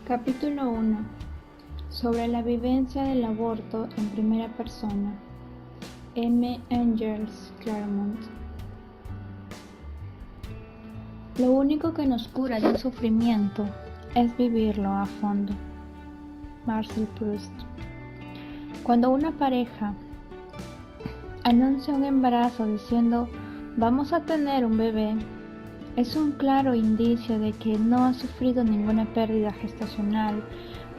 Capítulo 1. Sobre la vivencia del aborto en primera persona. M. Engels Claremont. Lo único que nos cura del sufrimiento es vivirlo a fondo. Marcel Proust. Cuando una pareja anuncia un embarazo diciendo vamos a tener un bebé, es un claro indicio de que no ha sufrido ninguna pérdida gestacional,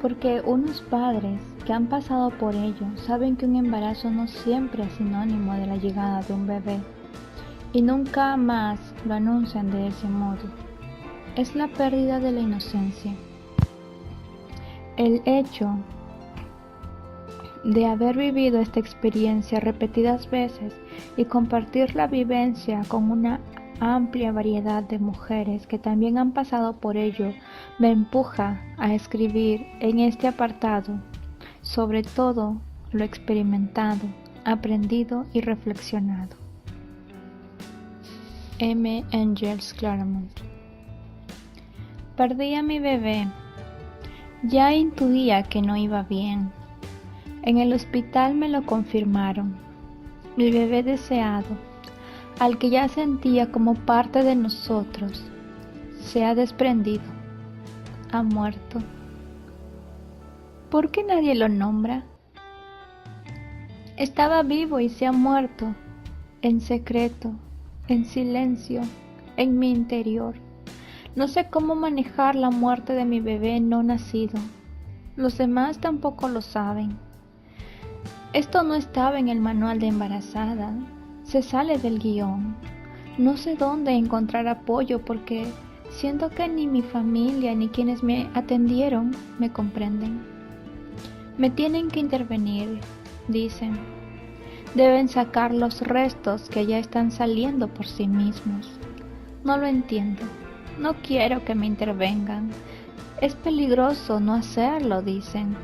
porque unos padres que han pasado por ello saben que un embarazo no siempre es sinónimo de la llegada de un bebé, y nunca más lo anuncian de ese modo. Es la pérdida de la inocencia. El hecho de haber vivido esta experiencia repetidas veces y compartir la vivencia con una amplia variedad de mujeres que también han pasado por ello me empuja a escribir en este apartado sobre todo lo experimentado, aprendido y reflexionado. M. Engels Claremont. Perdí a mi bebé. Ya intuía que no iba bien. En el hospital me lo confirmaron. Mi bebé deseado, al que ya sentía como parte de nosotros, se ha desprendido, ha muerto. ¿Por qué nadie lo nombra? Estaba vivo y se ha muerto, en secreto, en silencio, en mi interior. No sé cómo manejar la muerte de mi bebé no nacido. Los demás tampoco lo saben. Esto no estaba en el manual de embarazada. Se sale del guión. No sé dónde encontrar apoyo porque siento que ni mi familia ni quienes me atendieron me comprenden. Me tienen que intervenir, dicen. Deben sacar los restos que ya están saliendo por sí mismos. No lo entiendo. No quiero que me intervengan. Es peligroso no hacerlo, dicen.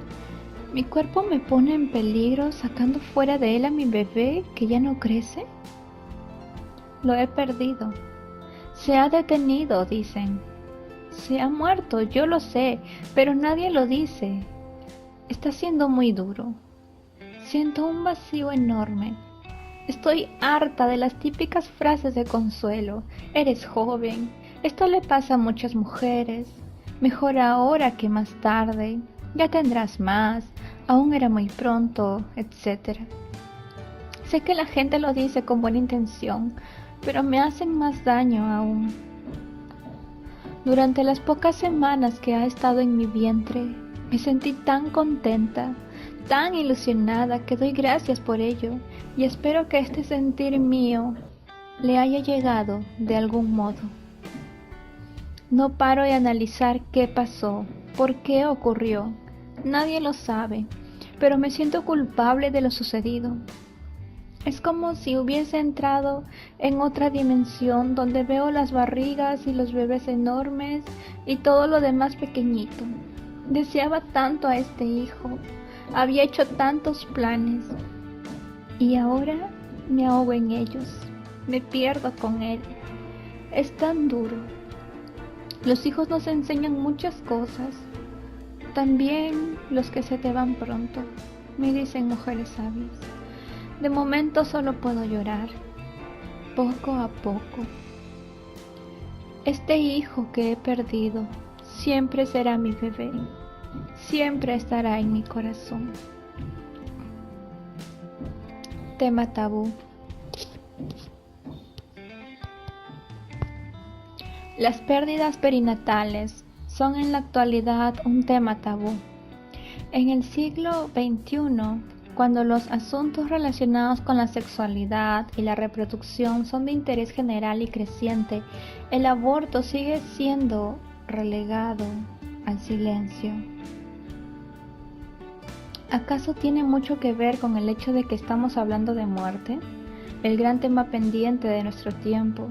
¿Mi cuerpo me pone en peligro sacando fuera de él a mi bebé que ya no crece? Lo he perdido. Se ha detenido, dicen. Se ha muerto, yo lo sé, pero nadie lo dice. Está siendo muy duro. Siento un vacío enorme. Estoy harta de las típicas frases de consuelo. Eres joven. Esto le pasa a muchas mujeres. Mejor ahora que más tarde. Ya tendrás más. Aún era muy pronto, etc. Sé que la gente lo dice con buena intención, pero me hacen más daño aún. Durante las pocas semanas que ha estado en mi vientre, me sentí tan contenta, tan ilusionada que doy gracias por ello y espero que este sentir mío le haya llegado de algún modo. No paro de analizar qué pasó, por qué ocurrió. Nadie lo sabe, pero me siento culpable de lo sucedido. Es como si hubiese entrado en otra dimensión donde veo las barrigas y los bebés enormes y todo lo demás pequeñito. Deseaba tanto a este hijo, había hecho tantos planes y ahora me ahogo en ellos, me pierdo con él. Es tan duro. Los hijos nos enseñan muchas cosas, también los que se te van pronto, me dicen mujeres sabias. De momento solo puedo llorar, poco a poco. Este hijo que he perdido siempre será mi bebé, siempre estará en mi corazón. Tema tabú. Las pérdidas perinatales son en la actualidad un tema tabú. En el siglo XXI, cuando los asuntos relacionados con la sexualidad y la reproducción son de interés general y creciente, el aborto sigue siendo relegado al silencio. ¿Acaso tiene mucho que ver con el hecho de que estamos hablando de muerte? El gran tema pendiente de nuestro tiempo.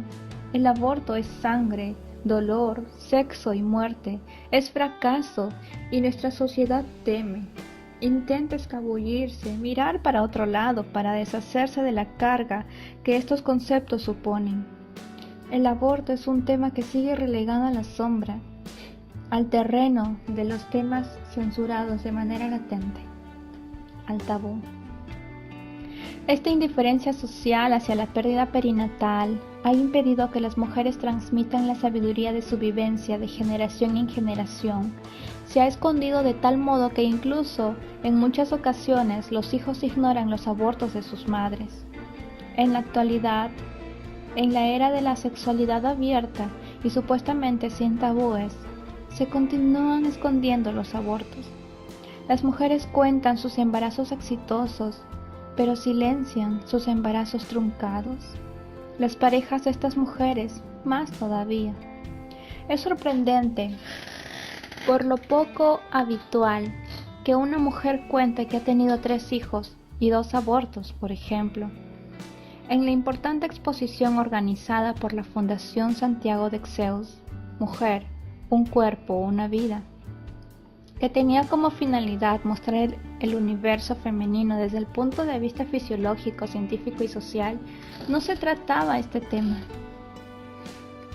El aborto es sangre, dolor, sexo y muerte, es fracaso y nuestra sociedad teme. Intenta escabullirse, mirar para otro lado para deshacerse de la carga que estos conceptos suponen. El aborto es un tema que sigue relegado a la sombra. al terreno de los temas censurados de manera latente, al tabú. Esta indiferencia social hacia la pérdida perinatal ha impedido que las mujeres transmitan la sabiduría de su vivencia de generación en generación. Se ha escondido de tal modo que incluso en muchas ocasiones los hijos ignoran los abortos de sus madres. En la actualidad, en la era de la sexualidad abierta y supuestamente sin tabúes, se continúan escondiendo los abortos. Las mujeres cuentan sus embarazos exitosos, pero silencian sus embarazos truncados. Las parejas de estas mujeres, más todavía. Es sorprendente, por lo poco habitual, que una mujer cuente que ha tenido 3 hijos y 2 abortos, por ejemplo. En la importante exposición organizada por la Fundación Santiago de Exeus, Mujer, un cuerpo, una vida, que tenía como finalidad mostrar el universo femenino desde el punto de vista fisiológico, científico y social, no se trataba este tema.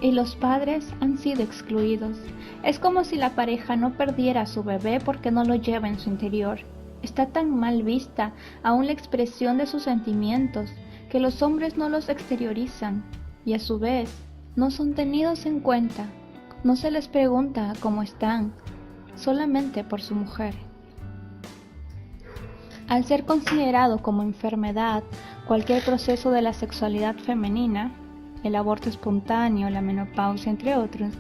Y los padres han sido excluidos. Es como si la pareja no perdiera a su bebé porque no lo lleva en su interior. Está tan mal vista aún la expresión de sus sentimientos que los hombres no los exteriorizan y a su vez no son tenidos en cuenta. No se les pregunta cómo están, solamente por su mujer. Al ser considerado como enfermedad cualquier proceso de la sexualidad femenina, el aborto espontáneo, la menopausia, entre otros,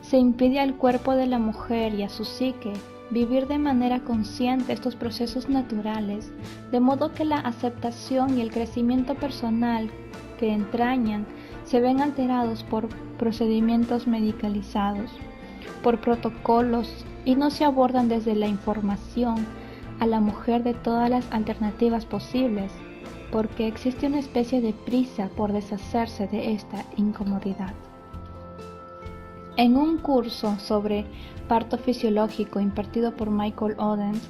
se impide al cuerpo de la mujer y a su psique vivir de manera consciente estos procesos naturales, de modo que la aceptación y el crecimiento personal que entrañan se ven alterados por procedimientos medicalizados, por protocolos, y no se abordan desde la información a la mujer de todas las alternativas posibles, porque existe una especie de prisa por deshacerse de esta incomodidad. En un curso sobre parto fisiológico impartido por Michael Odens,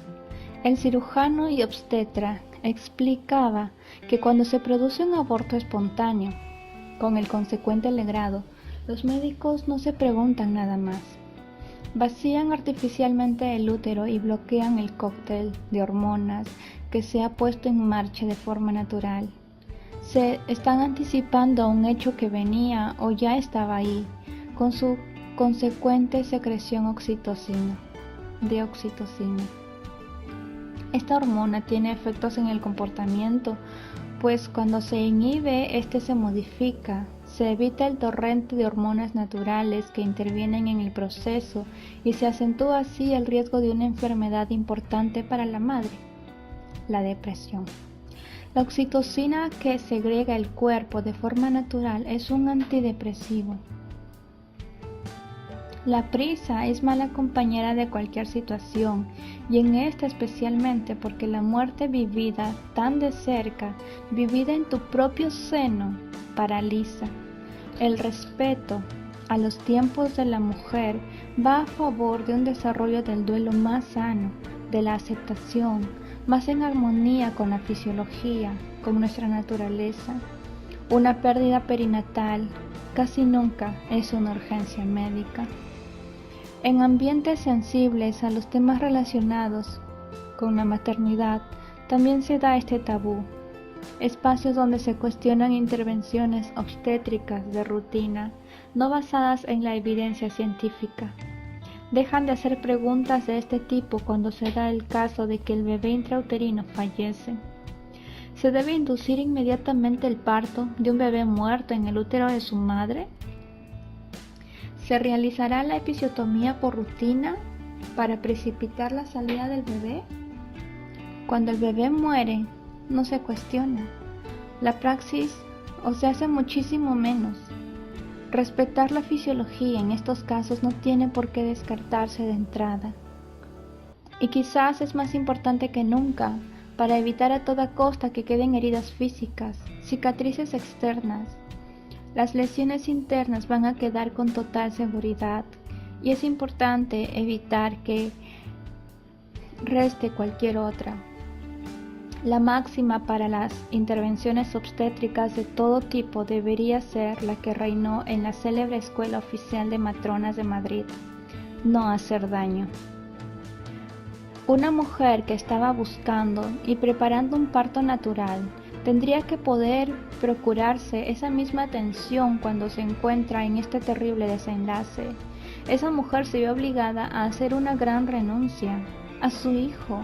el cirujano y obstetra explicaba que cuando se produce un aborto espontáneo, con el consecuente legrado, los médicos no se preguntan nada más. Vacían artificialmente el útero y bloquean el cóctel de hormonas que se ha puesto en marcha de forma natural. Se están anticipando a un hecho que venía o ya estaba ahí, con su consecuente secreción de oxitocina. Esta hormona tiene efectos en el comportamiento, pues cuando se inhibe, este se modifica. Se evita el torrente de hormonas naturales que intervienen en el proceso y se acentúa así el riesgo de una enfermedad importante para la madre, la depresión. La oxitocina que segrega el cuerpo de forma natural es un antidepresivo. La prisa es mala compañera de cualquier situación, y en esta especialmente porque la muerte vivida tan de cerca, vivida en tu propio seno, paraliza. El respeto a los tiempos de la mujer va a favor de un desarrollo del duelo más sano, de la aceptación, más en armonía con la fisiología, con nuestra naturaleza. Una pérdida perinatal casi nunca es una urgencia médica. En ambientes sensibles a los temas relacionados con la maternidad, también se da este tabú. Espacios donde se cuestionan intervenciones obstétricas de rutina, no basadas en la evidencia científica. Dejan de hacer preguntas de este tipo cuando se da el caso de que el bebé intrauterino fallece. ¿Se debe inducir inmediatamente el parto de un bebé muerto en el útero de su madre? ¿Se realizará la episiotomía por rutina para precipitar la salida del bebé? Cuando el bebé muere, no se cuestiona. La praxis se hace muchísimo menos. Respetar la fisiología en estos casos no tiene por qué descartarse de entrada. Y quizás es más importante que nunca para evitar a toda costa que queden heridas físicas, cicatrices externas. Las lesiones internas van a quedar con total seguridad y es importante evitar que reste cualquier otra. La máxima para las intervenciones obstétricas de todo tipo debería ser la que reinó en la célebre Escuela Oficial de Matronas de Madrid. no hacer daño. Una mujer que estaba buscando y preparando un parto natural tendría que poder procurarse esa misma atención cuando se encuentra en este terrible desenlace. Esa mujer se vio obligada a hacer una gran renuncia a su hijo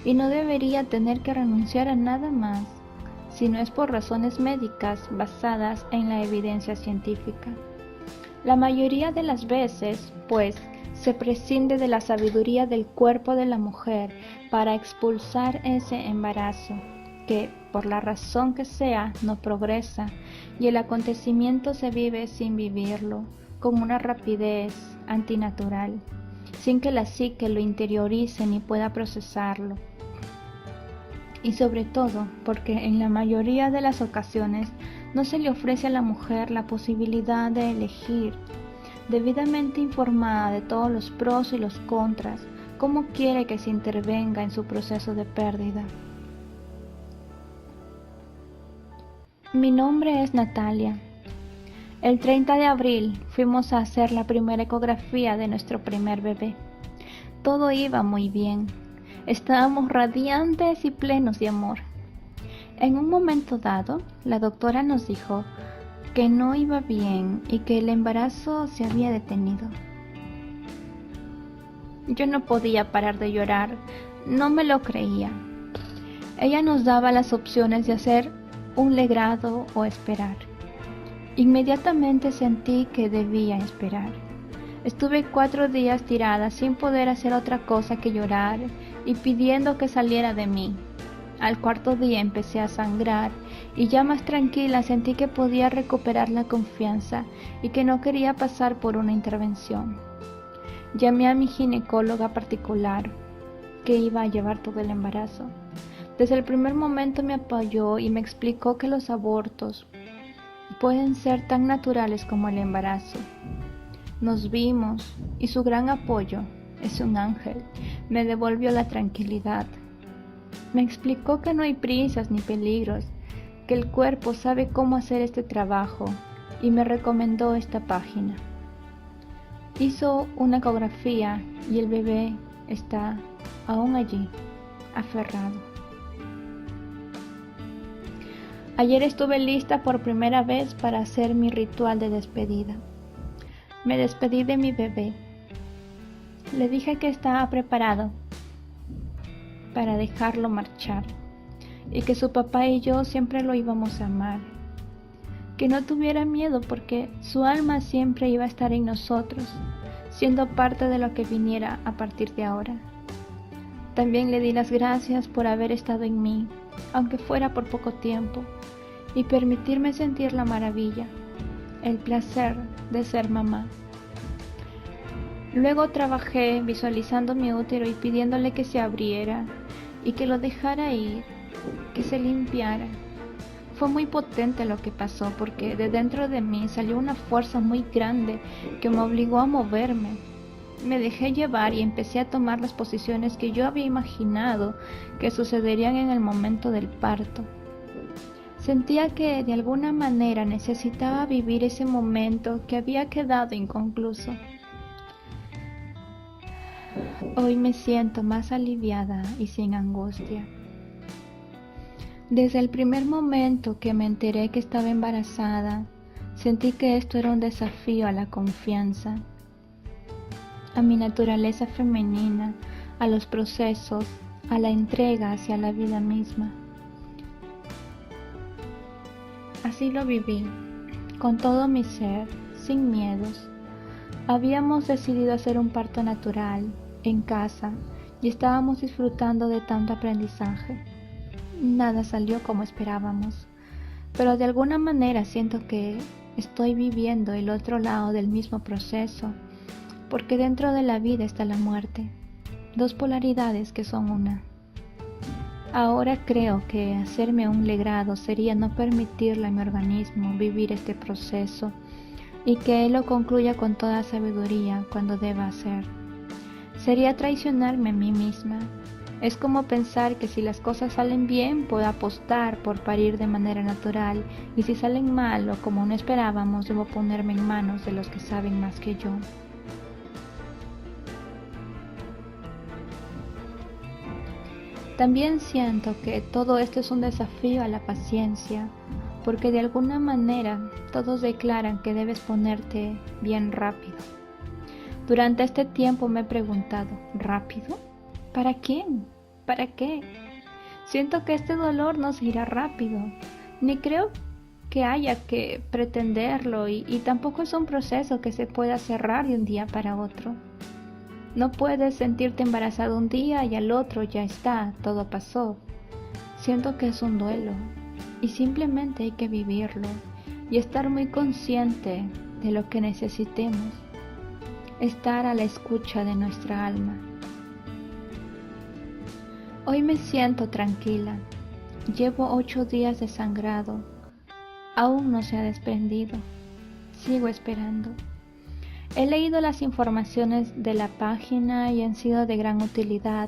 y no debería tener que renunciar a nada más si no es por razones médicas basadas en la evidencia científica. La mayoría de las veces, pues, se prescinde de la sabiduría del cuerpo de la mujer para expulsar ese embarazo, que, por la razón que sea, no progresa, y el acontecimiento se vive sin vivirlo, con una rapidez antinatural, sin que la psique lo interiorice ni pueda procesarlo. Y sobre todo, porque en la mayoría de las ocasiones no se le ofrece a la mujer la posibilidad de elegir, debidamente informada de todos los pros y los contras, cómo quiere que se intervenga en su proceso de pérdida. Mi nombre es Natalia. El 30 de abril fuimos a hacer la primera ecografía de nuestro primer bebé. Todo iba muy bien. Estábamos radiantes y plenos de amor. En un momento dado, la doctora nos dijo que no iba bien y que el embarazo se había detenido. Yo no podía parar de llorar, no me lo creía. Ella nos daba las opciones de hacer un legrado o esperar. Inmediatamente sentí que debía esperar. Estuve 4 días tirada sin poder hacer otra cosa que llorar y pidiendo que saliera de mí. Al 4.º día empecé a sangrar y ya más tranquila sentí que podía recuperar la confianza y que no quería pasar por una intervención. Llamé a mi ginecóloga particular, que iba a llevar todo el embarazo. Desde el primer momento me apoyó y me explicó que los abortos pueden ser tan naturales como el embarazo. Nos vimos y su gran apoyo, es un ángel, me devolvió la tranquilidad. Me explicó que no hay prisas ni peligros, que el cuerpo sabe cómo hacer este trabajo y me recomendó esta página. Hizo una ecografía y el bebé está aún allí, aferrado. Ayer estuve lista por primera vez para hacer mi ritual de despedida. Me despedí de mi bebé. Le dije que estaba preparado para dejarlo marchar y que su papá y yo siempre lo íbamos a amar. Que no tuviera miedo porque su alma siempre iba a estar en nosotros, siendo parte de lo que viniera a partir de ahora. También le di las gracias por haber estado en mí, aunque fuera por poco tiempo, y permitirme sentir la maravilla, el placer de ser mamá. Luego trabajé visualizando mi útero y pidiéndole que se abriera y que lo dejara ir, que se limpiara. Fue muy potente lo que pasó porque de dentro de mí salió una fuerza muy grande que me obligó a moverme. Me dejé llevar y empecé a tomar las posiciones que yo había imaginado que sucederían en el momento del parto. Sentía que de alguna manera necesitaba vivir ese momento que había quedado inconcluso. Hoy me siento más aliviada y sin angustia. Desde el primer momento que me enteré que estaba embarazada, sentí que esto era un desafío a la confianza, a mi naturaleza femenina, a los procesos, a la entrega hacia la vida misma. Así lo viví, con todo mi ser, sin miedos. Habíamos decidido hacer un parto natural, en casa, y estábamos disfrutando de tanto aprendizaje. Nada salió como esperábamos, pero de alguna manera siento que estoy viviendo el otro lado del mismo proceso, porque dentro de la vida está la muerte, dos polaridades que son una. Ahora creo que hacerme un legrado sería no permitirle a mi organismo vivir este proceso y que él lo concluya con toda sabiduría cuando deba hacer. Sería traicionarme a mí misma. Es como pensar que si las cosas salen bien, puedo apostar por parir de manera natural, y si salen mal o como no esperábamos, debo ponerme en manos de los que saben más que yo. También siento que todo esto es un desafío a la paciencia, porque de alguna manera todos declaran que debes ponerte bien rápido. Durante este tiempo me he preguntado, ¿rápido? ¿Para quién? ¿Para qué? Siento que este dolor no se irá rápido, ni creo que haya que pretenderlo y tampoco es un proceso que se pueda cerrar de un día para otro. No puedes sentirte embarazado un día y al otro ya está, todo pasó. Siento que es un duelo y simplemente hay que vivirlo y estar muy consciente de lo que necesitemos, estar a la escucha de nuestra alma. Hoy me siento tranquila, llevo 8 días de sangrado, aún no se ha desprendido, sigo esperando. He leído las informaciones de la página y han sido de gran utilidad,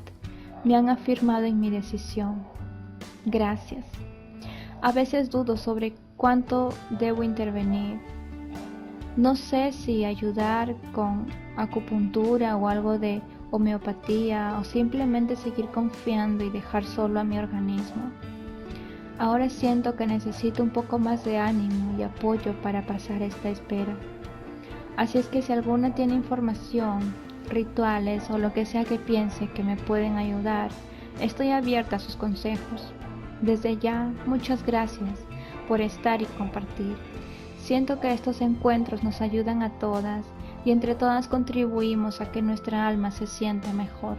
me han afirmado en mi decisión. Gracias. A veces dudo sobre cuánto debo intervenir. No sé si ayudar con acupuntura o algo de homeopatía o simplemente seguir confiando y dejar solo a mi organismo. Ahora siento que necesito un poco más de ánimo y apoyo para pasar esta espera. Así es que si alguna tiene información, rituales o lo que sea que piense que me pueden ayudar, estoy abierta a sus consejos. Desde ya, muchas gracias por estar y compartir. Siento que estos encuentros nos ayudan a todas y entre todas contribuimos a que nuestra alma se sienta mejor.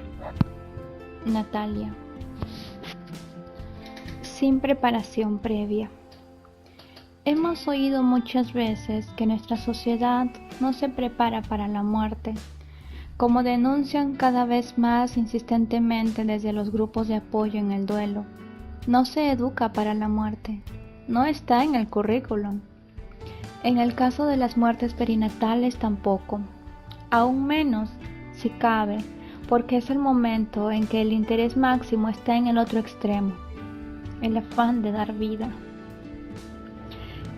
Natalia. Sin preparación previa. Hemos oído muchas veces que nuestra sociedad no se prepara para la muerte, como denuncian cada vez más insistentemente desde los grupos de apoyo en el duelo. No se educa para la muerte, no está en el currículum. En el caso de las muertes perinatales tampoco, aún menos si cabe, porque es el momento en que el interés máximo está en el otro extremo, el afán de dar vida.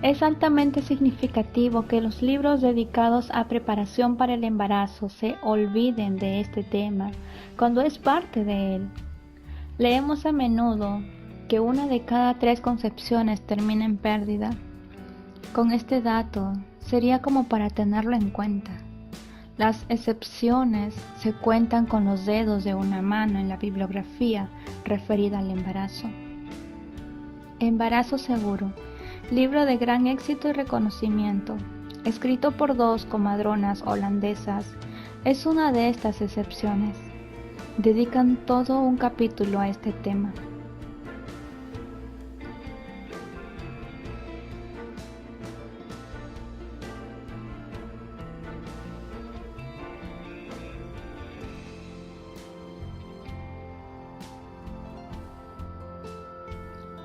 Es altamente significativo que los libros dedicados a preparación para el embarazo se olviden de este tema cuando es parte de él. Leemos a menudo que 1 de cada 3 concepciones termina en pérdida. Con este dato sería como para tenerlo en cuenta. Las excepciones se cuentan con los dedos de una mano en la bibliografía referida al embarazo. Embarazo seguro, libro de gran éxito y reconocimiento, escrito por 2 comadronas holandesas, es una de estas excepciones. Dedican todo un capítulo a este tema.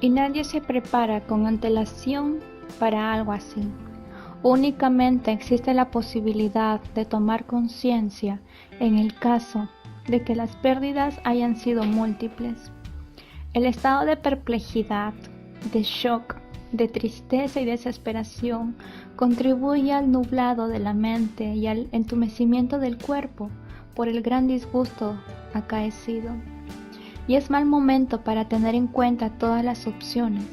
Y nadie se prepara con antelación para algo así. Únicamente existe la posibilidad de tomar conciencia en el caso de que las pérdidas hayan sido múltiples. El estado de perplejidad, de shock, de tristeza y desesperación contribuye al nublado de la mente y al entumecimiento del cuerpo por el gran disgusto acaecido. Y es mal momento para tener en cuenta todas las opciones.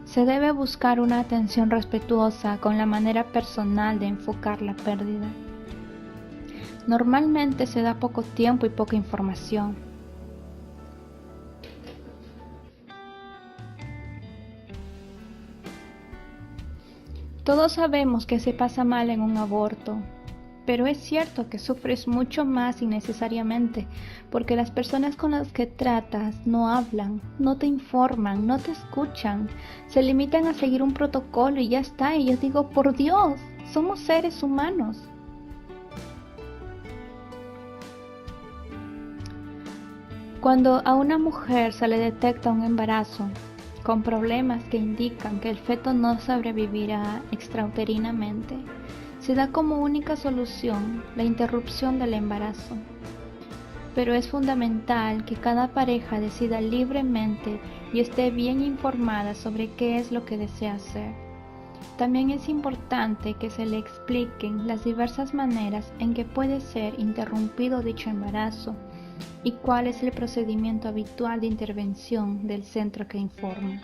Se debe buscar una atención respetuosa con la manera personal de enfocar la pérdida. Normalmente se da poco tiempo y poca información. Todos sabemos que se pasa mal en un aborto, pero es cierto que sufres mucho más innecesariamente porque las personas con las que tratas no hablan, no te informan, no te escuchan, se limitan a seguir un protocolo y ya está. Y yo digo, por Dios, somos seres humanos. Cuando a una mujer se le detecta un embarazo con problemas que indican que el feto no sobrevivirá extrauterinamente, se da como única solución la interrupción del embarazo. Pero es fundamental que cada pareja decida libremente y esté bien informada sobre qué es lo que desea hacer. También es importante que se le expliquen las diversas maneras en que puede ser interrumpido dicho embarazo ¿Y cuál es el procedimiento habitual de intervención del centro que informa?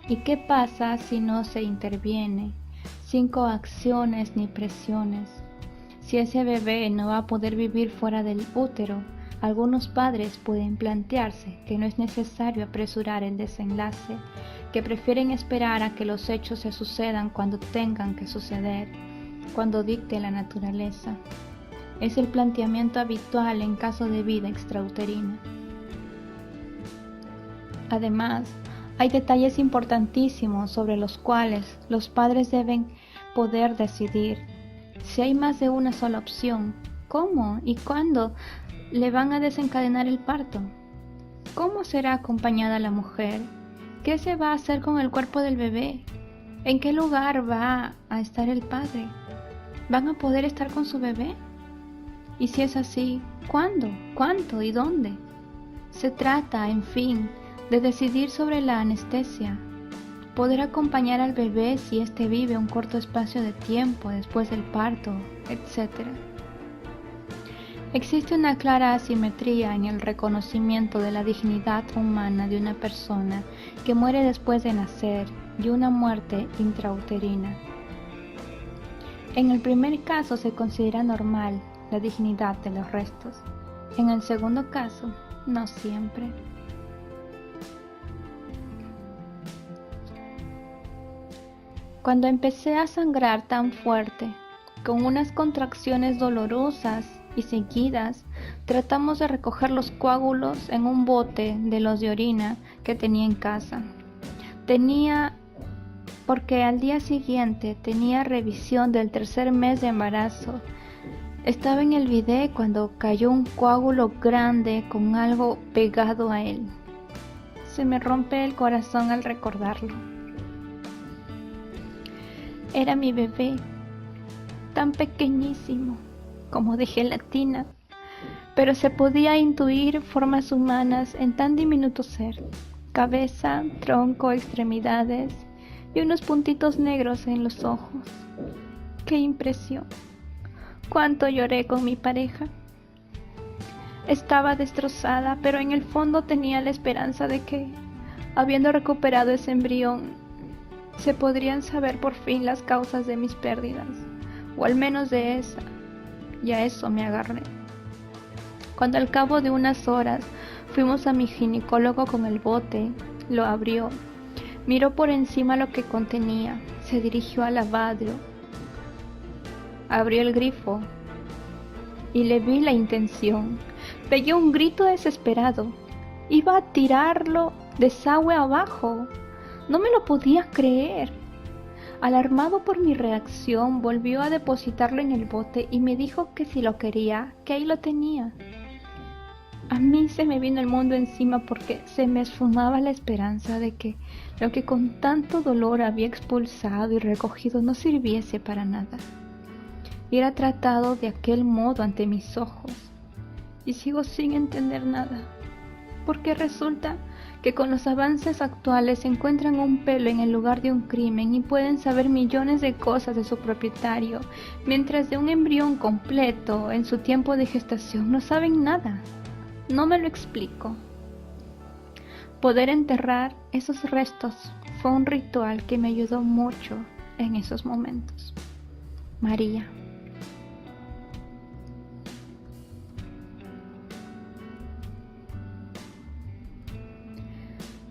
¿Y qué pasa si no se interviene, sin coacciones ni presiones? Si ese bebé no va a poder vivir fuera del útero, algunos padres pueden plantearse que no es necesario apresurar el desenlace, que prefieren esperar a que los hechos se sucedan cuando tengan que suceder, cuando dicte la naturaleza. Es el planteamiento habitual en caso de vida extrauterina. Además, hay detalles importantísimos sobre los cuales los padres deben poder decidir. Si hay más de una sola opción, ¿cómo y cuándo le van a desencadenar el parto? ¿Cómo será acompañada la mujer? ¿Qué se va a hacer con el cuerpo del bebé? ¿En qué lugar va a estar el padre? ¿Van a poder estar con su bebé? Y si es así, ¿cuándo? ¿Cuánto? ¿Y dónde? Se trata, en fin, de decidir sobre la anestesia, poder acompañar al bebé si éste vive un corto espacio de tiempo después del parto, etc. Existe una clara asimetría en el reconocimiento de la dignidad humana de una persona que muere después de nacer y una muerte intrauterina. En el primer caso se considera normal la dignidad de los restos. En el segundo caso, no siempre. Cuando empecé a sangrar tan fuerte, con unas contracciones dolorosas y seguidas, tratamos de recoger los coágulos en un bote de los de orina que tenía en casa. Porque al día siguiente tenía revisión del 3er mes de embarazo. Estaba en el bidé cuando cayó un coágulo grande con algo pegado a él. Se me rompe el corazón al recordarlo. Era mi bebé, tan pequeñísimo, como de gelatina, pero se podía intuir formas humanas en tan diminuto ser, cabeza, tronco, extremidades y unos puntitos negros en los ojos. ¡Qué impresión! Cuánto lloré con mi pareja. Estaba destrozada, pero en el fondo tenía la esperanza de que, habiendo recuperado ese embrión, se podrían saber por fin las causas de mis pérdidas, o al menos de esa, y a eso me agarré. Cuando al cabo de unas horas fuimos a mi ginecólogo con el bote, lo abrió, miró por encima lo que contenía, se dirigió al lavadero, abrió el grifo y le vi la intención. Pegué un grito desesperado. Iba a tirarlo desagüe abajo. No me lo podía creer. Alarmado por mi reacción, volvió a depositarlo en el bote y me dijo que si lo quería, que ahí lo tenía. A mí se me vino el mundo encima porque se me esfumaba la esperanza de que lo que con tanto dolor había expulsado y recogido no sirviese para nada. Y era tratado de aquel modo ante mis ojos. Y sigo sin entender nada, porque resulta que con los avances actuales encuentran un pelo en el lugar de un crimen y pueden saber millones de cosas de su propietario, mientras de un embrión completo en su tiempo de gestación no saben nada. No me lo explico. Poder enterrar esos restos fue un ritual que me ayudó mucho en esos momentos. María.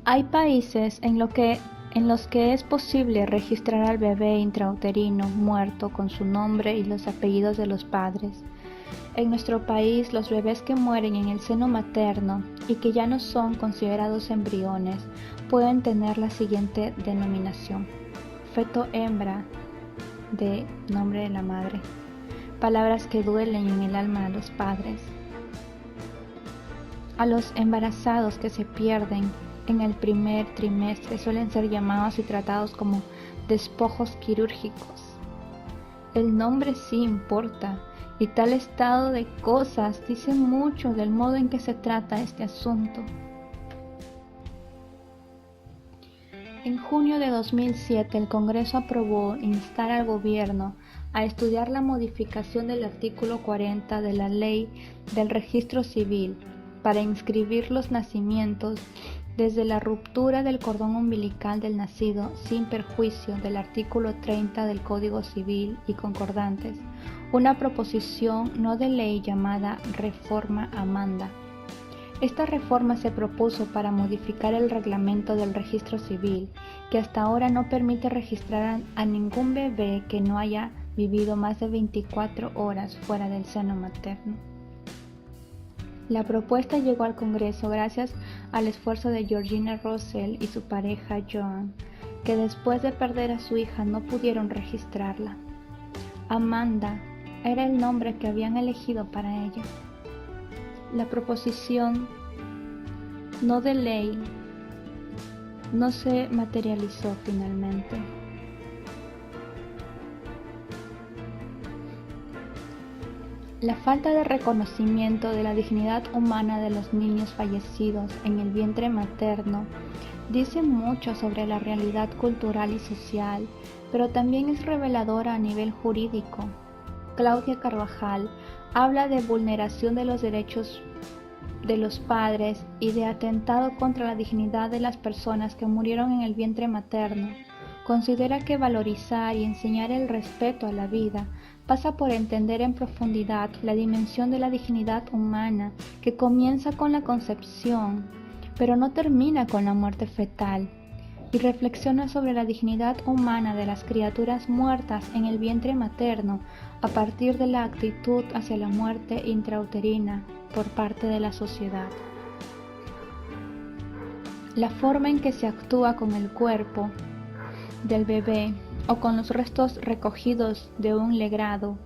Hay países en los que es posible registrar al bebé intrauterino muerto con su nombre y los apellidos de los padres. En nuestro país, los bebés que mueren en el seno materno y que ya no son considerados embriones pueden tener la siguiente denominación: feto hembra, de nombre de la madre. Palabras que duelen en el alma de los padres. A los embarazados que se pierden en el primer trimestre suelen ser llamados y tratados como despojos quirúrgicos. El nombre sí importa, y tal estado de cosas dice mucho del modo en que se trata este asunto. En junio de 2007 el Congreso aprobó instar al gobierno a estudiar la modificación del artículo 40 de la Ley del Registro Civil para inscribir los nacimientos desde la ruptura del cordón umbilical del nacido sin perjuicio del artículo 30 del Código Civil y concordantes, una proposición no de ley llamada Reforma Amanda. Esta reforma se propuso para modificar el reglamento del registro civil, que hasta ahora no permite registrar a ningún bebé que no haya vivido más de 24 horas fuera del seno materno. La propuesta llegó al Congreso gracias al esfuerzo de Georgina Russell y su pareja Joan, que después de perder a su hija no pudieron registrarla. Amanda era el nombre que habían elegido para ella. La proposición no de ley no se materializó finalmente. La falta de reconocimiento de la dignidad humana de los niños fallecidos en el vientre materno dice mucho sobre la realidad cultural y social, pero también es reveladora a nivel jurídico. Claudia Carvajal habla de vulneración de los derechos de los padres y de atentado contra la dignidad de las personas que murieron en el vientre materno. Considera que valorizar y enseñar el respeto a la vida pasa por entender en profundidad la dimensión de la dignidad humana que comienza con la concepción, pero no termina con la muerte fetal, y reflexiona sobre la dignidad humana de las criaturas muertas en el vientre materno a partir de la actitud hacia la muerte intrauterina por parte de la sociedad. La forma en que se actúa con el cuerpo del bebé o con los restos recogidos de un legrado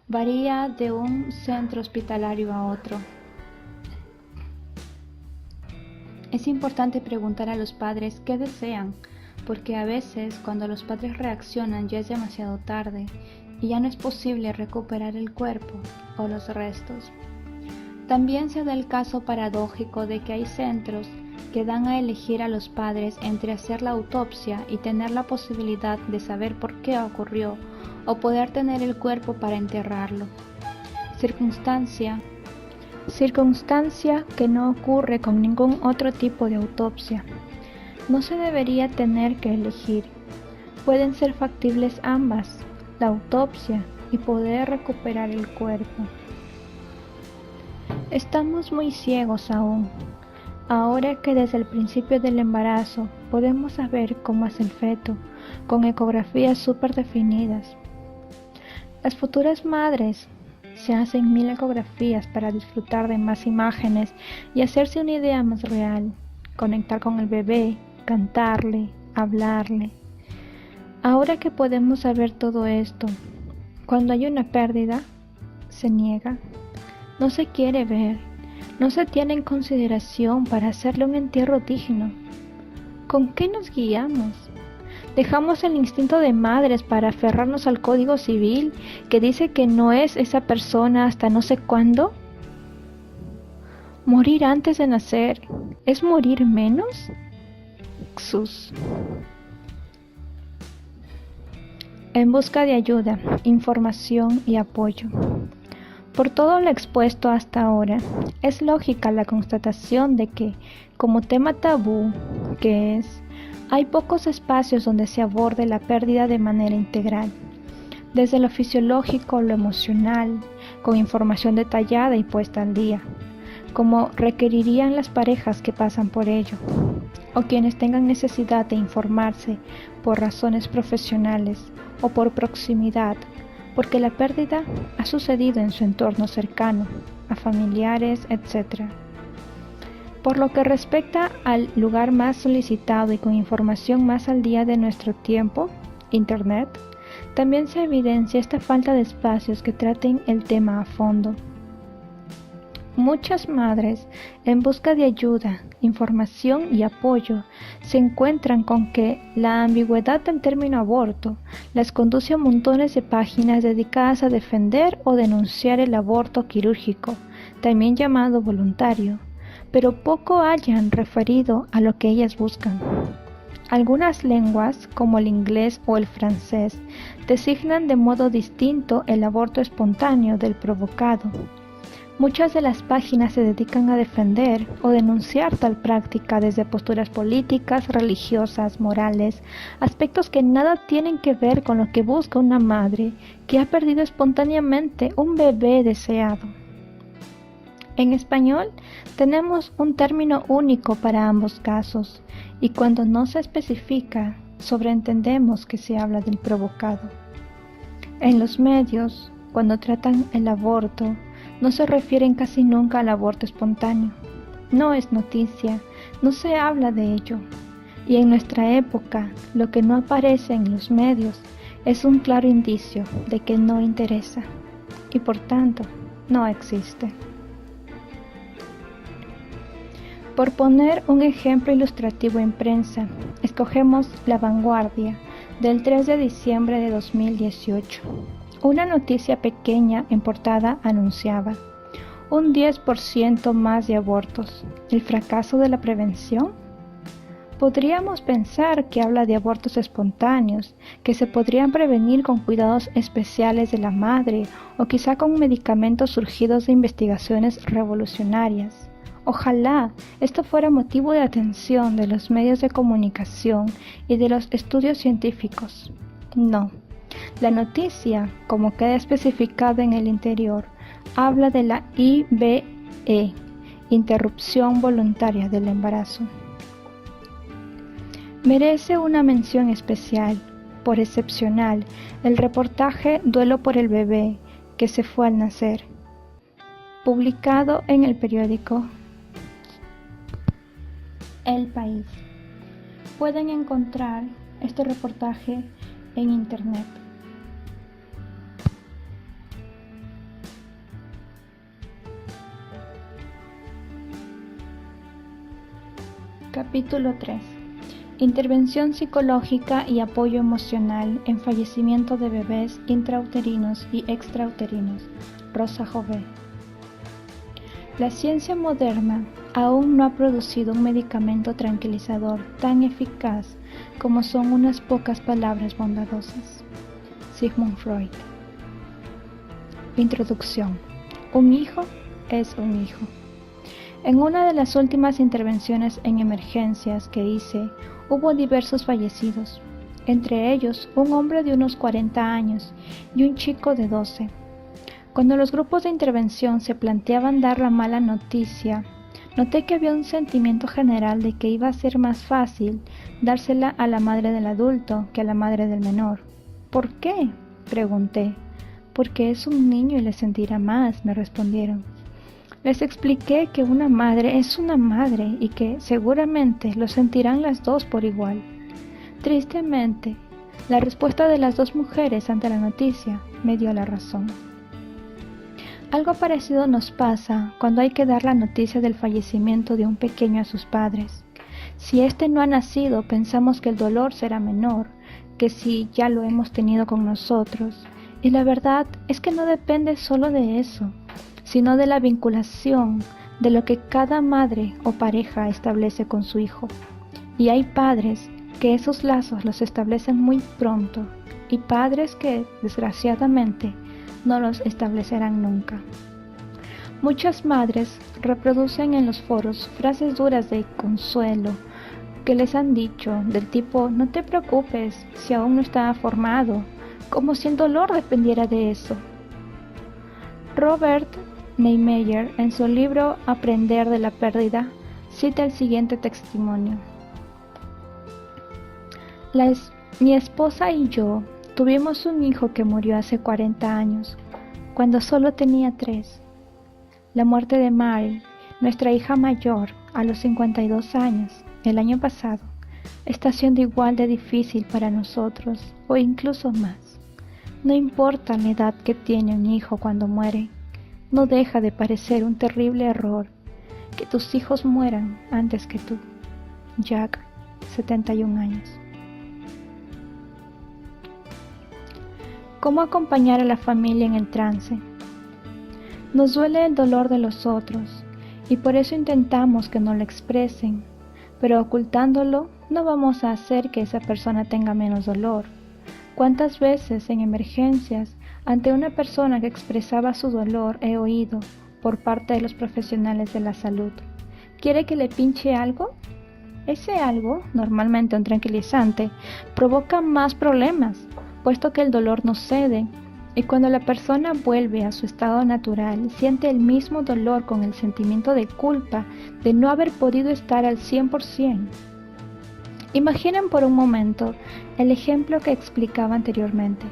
varía de un centro hospitalario a otro. Es importante preguntar a los padres qué desean, porque a veces cuando los padres reaccionan ya es demasiado tarde y ya no es posible recuperar el cuerpo o los restos. También se da el caso paradójico de que hay centros que dan a elegir a los padres entre hacer la autopsia y tener la posibilidad de saber por qué ocurrió o poder tener el cuerpo para enterrarlo. Circunstancia que no ocurre con ningún otro tipo de autopsia. No se debería tener que elegir. Pueden ser factibles ambas, la autopsia y poder recuperar el cuerpo. Estamos muy ciegos aún. Ahora que desde el principio del embarazo podemos saber cómo es el feto, con ecografías súper definidas. Las futuras madres se hacen 1000 ecografías para disfrutar de más imágenes y hacerse una idea más real, conectar con el bebé, cantarle, hablarle. Ahora que podemos saber todo esto, cuando hay una pérdida, se niega, no se quiere ver. No se tiene en consideración para hacerle un entierro digno. ¿Con qué nos guiamos? ¿Dejamos el instinto de madres para aferrarnos al Código Civil que dice que no es esa persona hasta no sé cuándo? ¿Morir antes de nacer es morir menos? Jesús. En busca de ayuda, información y apoyo. Por todo lo expuesto hasta ahora, es lógica la constatación de que, como tema tabú que es, hay pocos espacios donde se aborde la pérdida de manera integral, desde lo fisiológico, lo emocional, con información detallada y puesta al día, como requerirían las parejas que pasan por ello, o quienes tengan necesidad de informarse por razones profesionales o por proximidad, porque la pérdida ha sucedido en su entorno cercano, a familiares, etc. Por lo que respecta al lugar más solicitado y con información más al día de nuestro tiempo, Internet, también se evidencia esta falta de espacios que traten el tema a fondo. Muchas madres, en busca de ayuda, información y apoyo, se encuentran con que la ambigüedad del término aborto las conduce a montones de páginas dedicadas a defender o denunciar el aborto quirúrgico, también llamado voluntario, pero poco hayan referido a lo que ellas buscan: Algunas lenguas, como el inglés o el francés, designan de modo distinto el aborto espontáneo del provocado. Muchas de las páginas se dedican a defender o denunciar tal práctica desde posturas políticas, religiosas, morales, aspectos que nada tienen que ver con lo que busca una madre que ha perdido espontáneamente un bebé deseado. En español tenemos un término único para ambos casos, y cuando no se especifica, sobreentendemos que se habla del provocado. En los medios, cuando tratan el aborto, no se refieren casi nunca al aborto espontáneo. No es noticia, no se habla de ello. Y en nuestra época, lo que no aparece en los medios es un claro indicio de que no interesa y por tanto no existe. Por poner un ejemplo ilustrativo en prensa, escogemos La Vanguardia del 3 de diciembre de 2018. Una noticia pequeña en portada anunciaba: un 10% más de abortos. ¿El fracaso de la prevención? Podríamos pensar que habla de abortos espontáneos, que se podrían prevenir con cuidados especiales de la madre o quizá con medicamentos surgidos de investigaciones revolucionarias. Ojalá esto fuera motivo de atención de los medios de comunicación y de los estudios científicos. No. La noticia, como queda especificado en el interior, habla de la IVE, interrupción voluntaria del embarazo. Merece una mención especial, por excepcional, el reportaje Duelo por el bebé que se fue al nacer, publicado en el periódico El País. Pueden encontrar este reportaje en internet. Capítulo 3. Intervención psicológica y apoyo emocional en fallecimiento de bebés intrauterinos y extrauterinos. Rosa Jové. La ciencia moderna aún no ha producido un medicamento tranquilizador tan eficaz como son unas pocas palabras bondadosas. Sigmund Freud. Introducción. Un hijo es un hijo. En una de las últimas intervenciones en emergencias que hice, hubo diversos fallecidos, entre ellos un hombre de unos 40 años y un chico de 12. Cuando los grupos de intervención se planteaban dar la mala noticia, noté que había un sentimiento general de que iba a ser más fácil dársela a la madre del adulto que a la madre del menor. ¿Por qué?, pregunté. Porque es un niño y le sentirá más, me respondieron. Les expliqué que una madre es una madre y que seguramente lo sentirán las dos por igual. Tristemente, la respuesta de las dos mujeres ante la noticia me dio la razón. Algo parecido nos pasa cuando hay que dar la noticia del fallecimiento de un pequeño a sus padres. Si éste no ha nacido, pensamos que el dolor será menor que si ya lo hemos tenido con nosotros. Y la verdad es que no depende solo de eso, sino de la vinculación, de lo que cada madre o pareja establece con su hijo. Y hay padres que esos lazos los establecen muy pronto, y padres que, desgraciadamente, no los establecerán nunca. Muchas madres reproducen en los foros frases duras de consuelo que les han dicho, del tipo: no te preocupes si aún no está formado, como si el dolor dependiera de eso. Robert Neymeyer, en su libro Aprender de la pérdida, cita el siguiente testimonio. Mi esposa y yo tuvimos un hijo que murió hace 40 años, cuando solo tenía 3. La muerte de Mary, nuestra hija mayor, a los 52 años, el año pasado, está siendo igual de difícil para nosotros, o incluso más. No importa la edad que tiene un hijo cuando muere, no deja de parecer un terrible error que tus hijos mueran antes que tú. Jack, 71 años. ¿Cómo acompañar a la familia en el trance? Nos duele el dolor de los otros y por eso intentamos que no lo expresen, pero ocultándolo no vamos a hacer que esa persona tenga menos dolor. ¿Cuántas veces en emergencias, ante una persona que expresaba su dolor, he oído por parte de los profesionales de la salud: ¿quiere que le pinche algo? Ese algo, normalmente un tranquilizante, provoca más problemas, puesto que el dolor no cede, y cuando la persona vuelve a su estado natural, siente el mismo dolor con el sentimiento de culpa de no haber podido estar al 100%. Imaginen por un momento el ejemplo que explicaba anteriormente,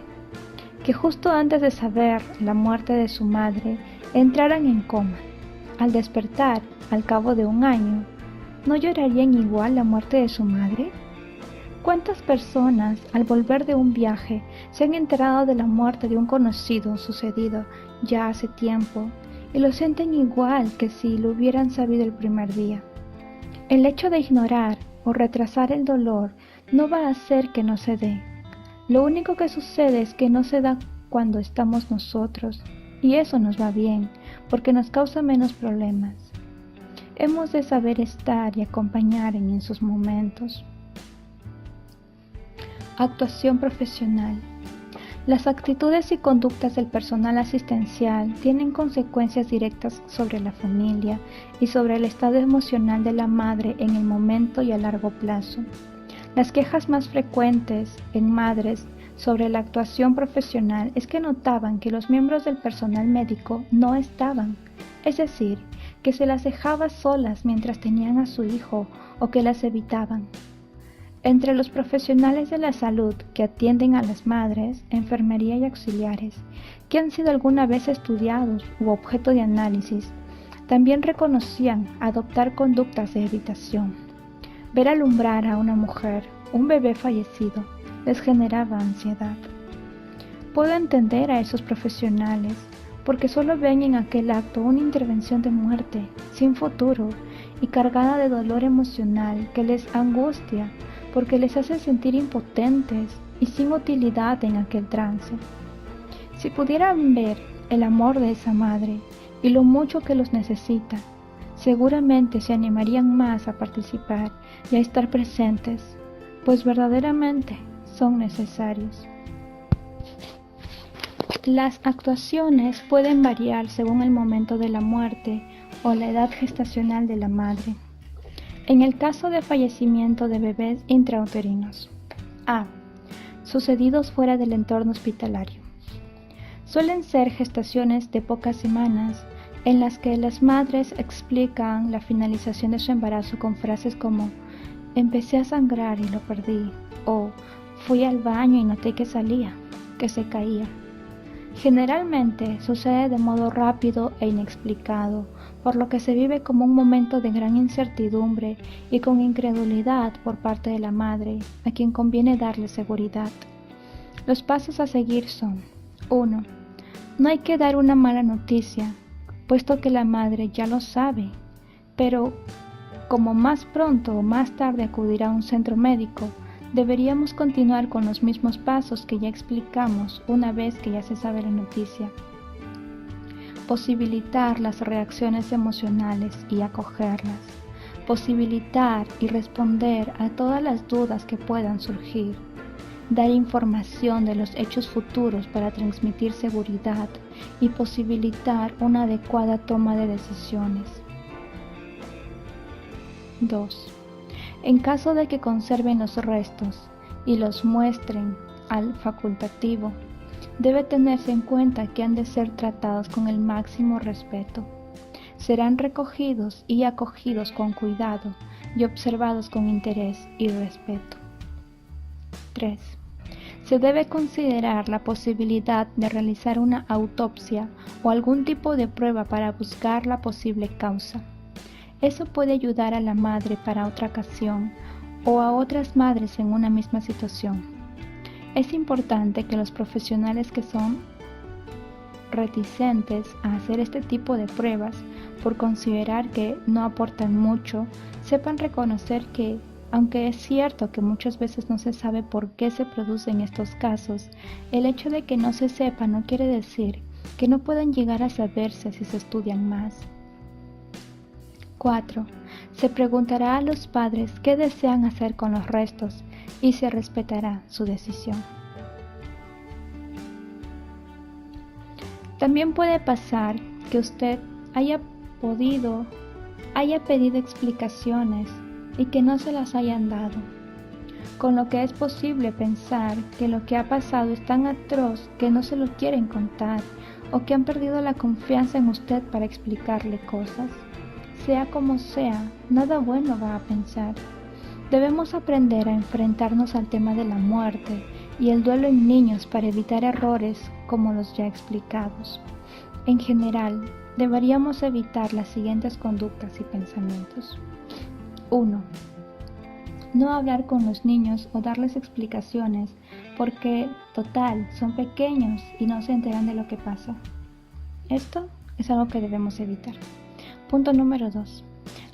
que justo antes de saber la muerte de su madre, entraran en coma. Al despertar, al cabo de un año, ¿no llorarían igual la muerte de su madre? ¿Cuántas personas, al volver de un viaje, se han enterado de la muerte de un conocido sucedido ya hace tiempo y lo sienten igual que si lo hubieran sabido el primer día? El hecho de ignorar o retrasar el dolor no va a hacer que no se dé. Lo único que sucede es que no se da cuando estamos nosotros, y eso nos va bien, porque nos causa menos problemas. Hemos de saber estar y acompañar en esos momentos. Actuación profesional. Las actitudes y conductas del personal asistencial tienen consecuencias directas sobre la familia y sobre el estado emocional de la madre en el momento y a largo plazo. Las quejas más frecuentes en madres sobre la actuación profesional es que notaban que los miembros del personal médico no estaban, es decir, que se las dejaba solas mientras tenían a su hijo o que las evitaban. Entre los profesionales de la salud que atienden a las madres, enfermería y auxiliares, que han sido alguna vez estudiados u objeto de análisis, también reconocían adoptar conductas de evitación. Ver alumbrar a una mujer, un bebé fallecido, les generaba ansiedad. Puedo entender a esos profesionales, porque solo ven en aquel acto una intervención de muerte, sin futuro y cargada de dolor emocional que les angustia, porque les hace sentir impotentes y sin utilidad en aquel trance. Si pudieran ver el amor de esa madre y lo mucho que los necesita, seguramente se animarían más a participar y a estar presentes, pues verdaderamente son necesarios. Las actuaciones pueden variar según el momento de la muerte o la edad gestacional de la madre. En el caso de fallecimiento de bebés intrauterinos. A. Sucedidos fuera del entorno hospitalario. Suelen ser gestaciones de pocas semanas en las que las madres explican la finalización de su embarazo con frases como: empecé a sangrar y lo perdí, o fui al baño y noté que salía, que se caía. Generalmente sucede de modo rápido e inexplicado, por lo que se vive como un momento de gran incertidumbre y con incredulidad por parte de la madre, a quien conviene darle seguridad. Los pasos a seguir son: 1. No hay que dar una mala noticia, puesto que la madre ya lo sabe, pero como más pronto o más tarde acudirá a un centro médico, deberíamos continuar con los mismos pasos que ya explicamos una vez que ya se sabe la noticia. Posibilitar las reacciones emocionales y acogerlas. Posibilitar y responder a todas las dudas que puedan surgir. Dar información de los hechos futuros para transmitir seguridad y posibilitar una adecuada toma de decisiones. 2. En caso de que conserven los restos y los muestren al facultativo, debe tenerse en cuenta que han de ser tratados con el máximo respeto. Serán recogidos y acogidos con cuidado y observados con interés y respeto. 3. Se debe considerar la posibilidad de realizar una autopsia o algún tipo de prueba para buscar la posible causa. Eso puede ayudar a la madre para otra ocasión o a otras madres en una misma situación. Es importante que los profesionales que son reticentes a hacer este tipo de pruebas por considerar que no aportan mucho, sepan reconocer que, aunque es cierto que muchas veces no se sabe por qué se producen estos casos, el hecho de que no se sepa no quiere decir que no puedan llegar a saberse si se estudian más. 4. Se preguntará a los padres qué desean hacer con los restos y se respetará su decisión. También puede pasar que usted haya pedido explicaciones y que no se las hayan dado, con lo que es posible pensar que lo que ha pasado es tan atroz que no se lo quieren contar o que han perdido la confianza en usted para explicarle cosas. Sea como sea, nada bueno va a pensar. Debemos aprender a enfrentarnos al tema de la muerte y el duelo en niños para evitar errores como los ya explicados. En general, deberíamos evitar las siguientes conductas y pensamientos. 1. No hablar con los niños o darles explicaciones porque, total, son pequeños y no se enteran de lo que pasa. Esto es algo que debemos evitar. Punto número 2.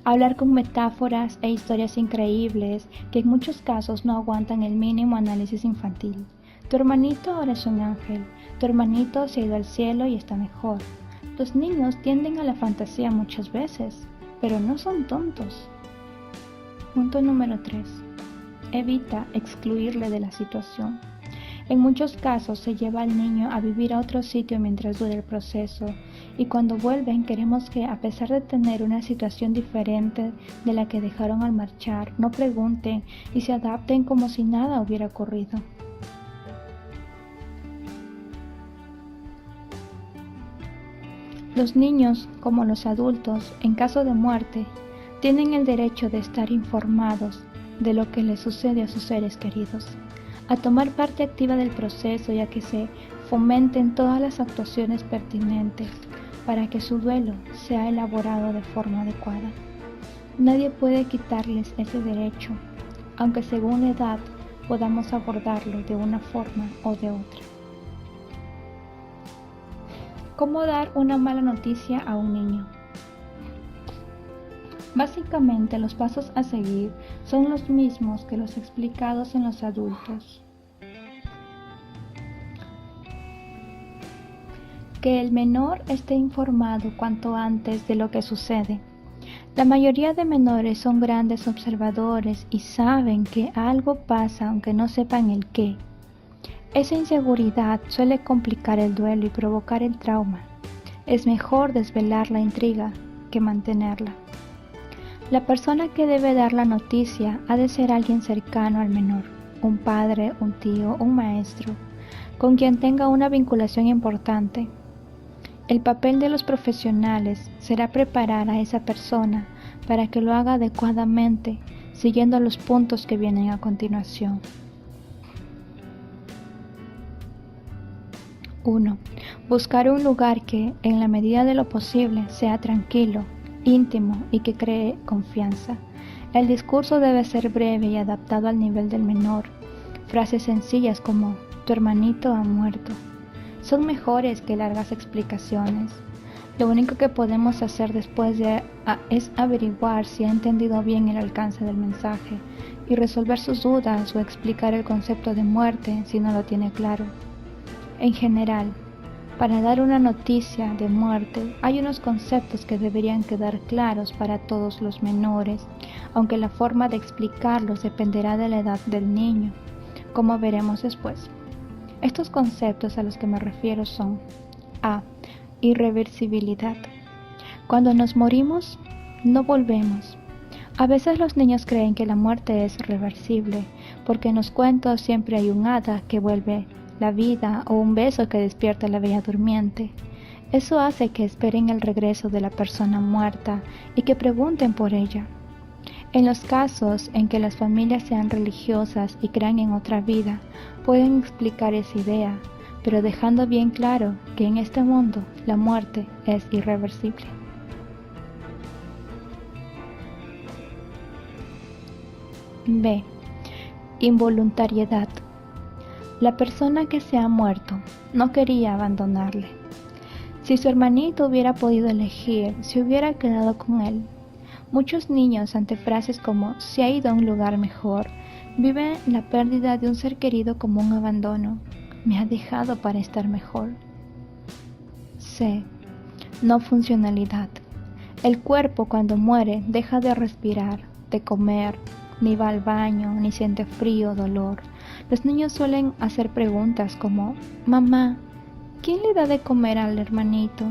Hablar con metáforas e historias increíbles que en muchos casos no aguantan el mínimo análisis infantil. Tu hermanito ahora es un ángel. Tu hermanito se ha ido al cielo y está mejor. Los niños tienden a la fantasía muchas veces, pero no son tontos. Punto número 3. Evita excluirle de la situación. En muchos casos se lleva al niño a vivir a otro sitio mientras dure el proceso y cuando vuelven queremos que, a pesar de tener una situación diferente de la que dejaron al marchar, no pregunten y se adapten como si nada hubiera ocurrido. Los niños, como los adultos, en caso de muerte, tienen el derecho de estar informados de lo que les sucede a sus seres queridos, a tomar parte activa del proceso y a que se fomenten todas las actuaciones pertinentes para que su duelo sea elaborado de forma adecuada. Nadie puede quitarles ese derecho, aunque según la edad podamos abordarlo de una forma o de otra. ¿Cómo dar una mala noticia a un niño? Básicamente, los pasos a seguir son los mismos que los explicados en los adultos. Que el menor esté informado cuanto antes de lo que sucede. La mayoría de menores son grandes observadores y saben que algo pasa aunque no sepan el qué. Esa inseguridad suele complicar el duelo y provocar el trauma. Es mejor desvelar la intriga que mantenerla. La persona que debe dar la noticia ha de ser alguien cercano al menor, un padre, un tío, un maestro, con quien tenga una vinculación importante. El papel de los profesionales será preparar a esa persona para que lo haga adecuadamente, siguiendo los puntos que vienen a continuación. 1. Buscar un lugar que, en la medida de lo posible, sea tranquilo, íntimo y que cree confianza. El discurso debe ser breve y adaptado al nivel del menor. Frases sencillas como "tu hermanito ha muerto" son mejores que largas explicaciones. Lo único que podemos hacer después es averiguar si ha entendido bien el alcance del mensaje y resolver sus dudas o explicar el concepto de muerte si no lo tiene claro. En general, para dar una noticia de muerte hay unos conceptos que deberían quedar claros para todos los menores, aunque la forma de explicarlos dependerá de la edad del niño, como veremos después. Estos conceptos a los que me refiero son: A. Irreversibilidad. Cuando nos morimos, no volvemos. A veces los niños creen que la muerte es reversible, porque en los cuentos siempre hay un hada que vuelve la vida o un beso que despierta a la bella durmiente. Eso hace que esperen el regreso de la persona muerta y que pregunten por ella. En los casos en que las familias sean religiosas y crean en otra vida, pueden explicar esa idea, pero dejando bien claro que en este mundo la muerte es irreversible. B. Involuntariedad. La persona que se ha muerto no quería abandonarle. Si su hermanito hubiera podido elegir, se hubiera quedado con él. Muchos niños, ante frases como "se ha ido a un lugar mejor", viven la pérdida de un ser querido como un abandono. Me ha dejado para estar mejor. C. No funcionalidad. El cuerpo cuando muere deja de respirar, de comer, ni va al baño, ni siente frío o dolor. Los niños suelen hacer preguntas como: mamá, ¿quién le da de comer al hermanito?